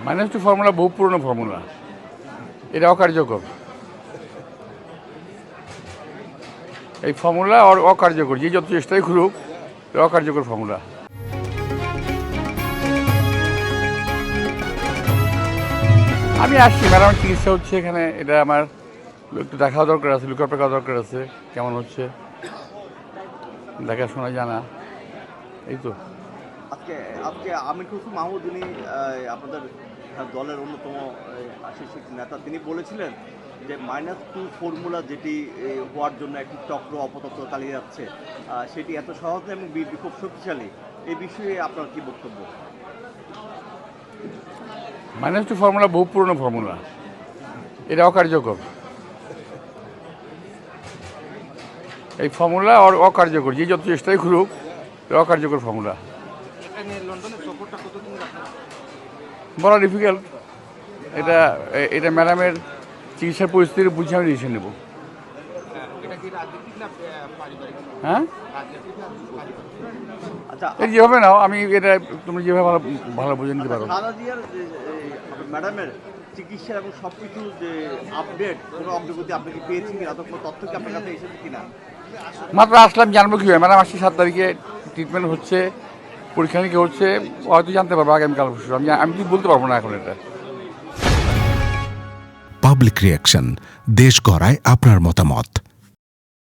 Minus 2 formula বহু পুরনো formula, এটা অকার্যকর। এই ফর্মুলা অকার্যকর, যে যত চেষ্টাই করুক এটা অকার্যকর ফর্মুলা। আমি আসছি, ম্যাডামের চিকিৎসা হচ্ছে এখানে, এটা আমার একটু দেখাও দরকার আছে, লুকআপ রাখা দরকার আছে, কেমন হচ্ছে দেখাশোনা জানা, এই তো। আজকে আজকে আমির খসরু মাহমুদ, যিনি আপনাদের দলের অন্যতম শীর্ষ নেতা, তিনি বলেছিলেন যে -2 ফর্মুলা যেটি হওয়ার জন্য একটি চক্র অপতত্ত্ব চালিয়ে যাচ্ছে, সেটি এত সহজ নয় এবং বিএনপি খুব শক্তিশালী। এই বিষয়ে আপনার কি বক্তব্য? -2 ফর্মুলা বহু পুরনো ফর্মুলা, এটা অকার্যকর। এই ফর্মুলা অকার্যকর, যে যত চেষ্টাই করুক এটা অকার্যকর ফর্মুলা। বলা ডিফিকাল্ট। এটা ম্যাডামের চিকিৎসার পরিস্থিতি বুঝে আমি ডিসিশন নেব। হ্যাঁ, আচ্ছা, এই যেভাবে নাও, আমি এটা তুমি যেভাবে ভালো বুঝে নিতে পারো। খালেদা জিয়ার ম্যাডামের চিকিৎসা এবং সবকিছু যে আপডেট, কোনো অগ্রগতি আপনি কি পেয়েছেন কিনা, কোনো তথ্য কি আপনার কাছে এসেছে কিনা? মাত্র আসলাম, জানবো কীভাবে? ম্যাডাম আসছি 7 তারিখে, ট্রিটমেন্ট হচ্ছে, পরীক্ষা নিরীক্ষা হচ্ছে, হয়তো জানতে পারবো আগামীকাল পরশু। আমি কি বলতে পারবো না এখন এটা। পাবলিক রিঅ্যাকশন, দেশ গড়ায় আপনার মতামত।